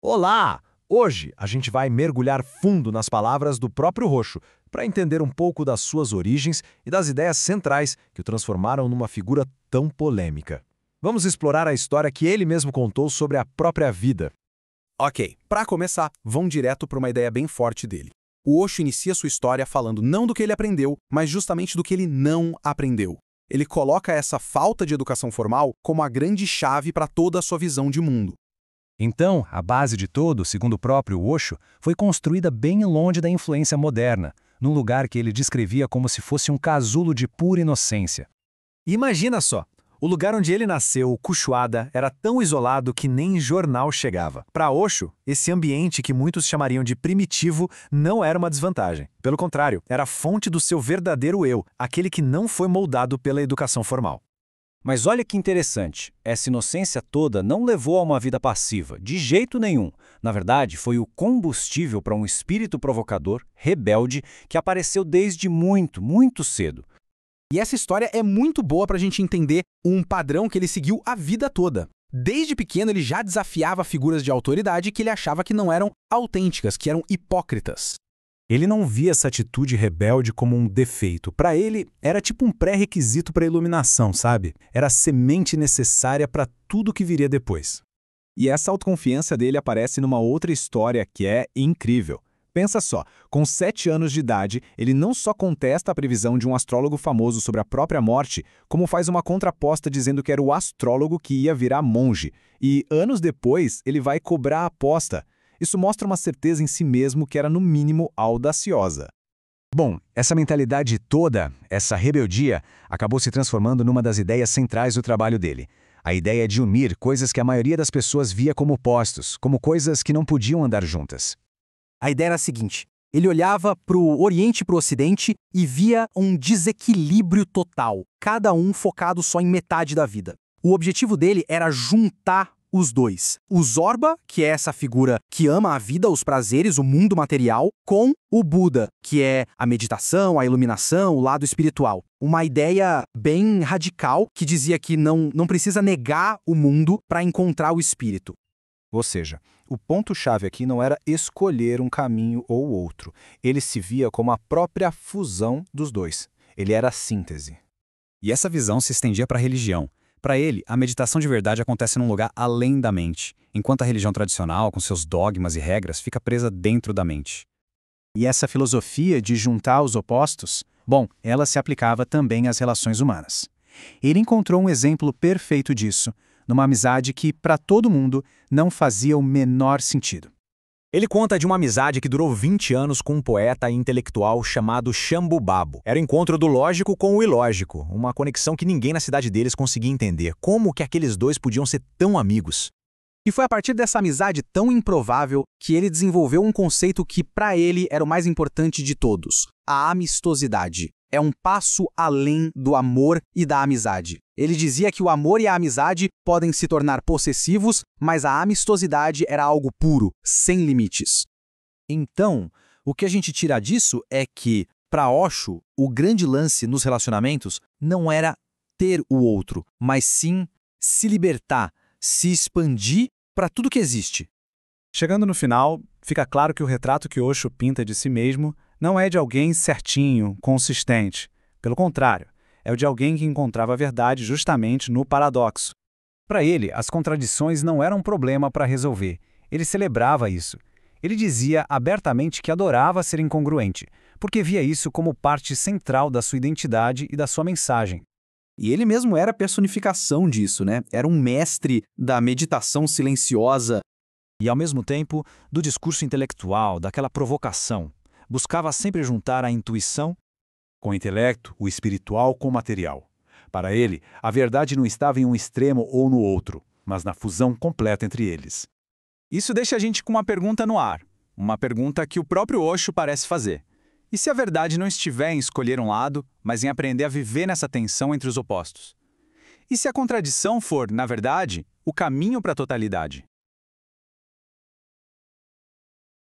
Olá! Hoje a gente vai mergulhar fundo nas palavras do próprio Osho para entender um pouco das suas origens e das ideias centrais que o transformaram numa figura tão polêmica. Vamos explorar a história que ele mesmo contou sobre a própria vida. Ok, para começar, vão direto para uma ideia bem forte dele. O Osho inicia sua história falando não do que ele aprendeu, mas justamente do que ele não aprendeu. Ele coloca essa falta de educação formal como a grande chave para toda a sua visão de mundo. Então, a base de tudo, segundo o próprio Osho, foi construída bem longe da influência moderna, num lugar que ele descrevia como se fosse um casulo de pura inocência. Imagina só, o lugar onde ele nasceu, o Kushuada, era tão isolado que nem jornal chegava. Para Osho, esse ambiente que muitos chamariam de primitivo não era uma desvantagem. Pelo contrário, era a fonte do seu verdadeiro eu, aquele que não foi moldado pela educação formal. Mas olha que interessante, essa inocência toda não levou a uma vida passiva, de jeito nenhum. Na verdade, foi o combustível para um espírito provocador, rebelde, que apareceu desde muito cedo. E essa história é muito boa para a gente entender um padrão que ele seguiu a vida toda. Desde pequeno, ele já desafiava figuras de autoridade que ele achava que não eram autênticas, que eram hipócritas. Ele não via essa atitude rebelde como um defeito. Para ele, era tipo um pré-requisito para a iluminação, sabe? Era a semente necessária para tudo que viria depois. E essa autoconfiança dele aparece numa outra história que é incrível. Pensa só, com 7 anos de idade, ele não só contesta a previsão de um astrólogo famoso sobre a própria morte, como faz uma contraposta dizendo que era o astrólogo que ia virar monge. E anos depois, ele vai cobrar a aposta. Isso mostra uma certeza em si mesmo que era, no mínimo, audaciosa. Bom, essa mentalidade toda, essa rebeldia, acabou se transformando numa das ideias centrais do trabalho dele. A ideia de unir coisas que a maioria das pessoas via como opostos, como coisas que não podiam andar juntas. A ideia era a seguinte: ele olhava para o Oriente e para o Ocidente e via um desequilíbrio total, cada um focado só em metade da vida. O objetivo dele era juntar os dois. O Zorba, que é essa figura que ama a vida, os prazeres, o mundo material, com o Buda, que é a meditação, a iluminação, o lado espiritual. Uma ideia bem radical que dizia que não precisa negar o mundo para encontrar o espírito. Ou seja, o ponto-chave aqui não era escolher um caminho ou outro. Ele se via como a própria fusão dos dois. Ele era a síntese. E essa visão se estendia para a religião. Para ele, a meditação de verdade acontece num lugar além da mente, enquanto a religião tradicional, com seus dogmas e regras, fica presa dentro da mente. E essa filosofia de juntar os opostos, bom, ela se aplicava também às relações humanas. Ele encontrou um exemplo perfeito disso, numa amizade que, para todo mundo, não fazia o menor sentido. Ele conta de uma amizade que durou 20 anos com um poeta e intelectual chamado Shambhu Babu. Era o encontro do lógico com o ilógico, uma conexão que ninguém na cidade deles conseguia entender. Como que aqueles dois podiam ser tão amigos? E foi a partir dessa amizade tão improvável que ele desenvolveu um conceito que, para ele, era o mais importante de todos: a amistosidade. É um passo além do amor e da amizade. Ele dizia que o amor e a amizade podem se tornar possessivos, mas a amistosidade era algo puro, sem limites. Então, o que a gente tira disso é que, para Osho, o grande lance nos relacionamentos não era ter o outro, mas sim se libertar, se expandir para tudo que existe. Chegando no final, fica claro que o retrato que Osho pinta de si mesmo não é de alguém certinho, consistente. Pelo contrário, é o de alguém que encontrava a verdade justamente no paradoxo. Para ele, as contradições não eram um problema para resolver. Ele celebrava isso. Ele dizia abertamente que adorava ser incongruente, porque via isso como parte central da sua identidade e da sua mensagem. E ele mesmo era a personificação disso, né? Era um mestre da meditação silenciosa. E, ao mesmo tempo, do discurso intelectual, daquela provocação. Buscava sempre juntar a intuição com o intelecto, o espiritual com o material. Para ele, a verdade não estava em um extremo ou no outro, mas na fusão completa entre eles. Isso deixa a gente com uma pergunta no ar. Uma pergunta que o próprio Osho parece fazer. E se a verdade não estiver em escolher um lado, mas em aprender a viver nessa tensão entre os opostos? E se a contradição for, na verdade, o caminho para a totalidade?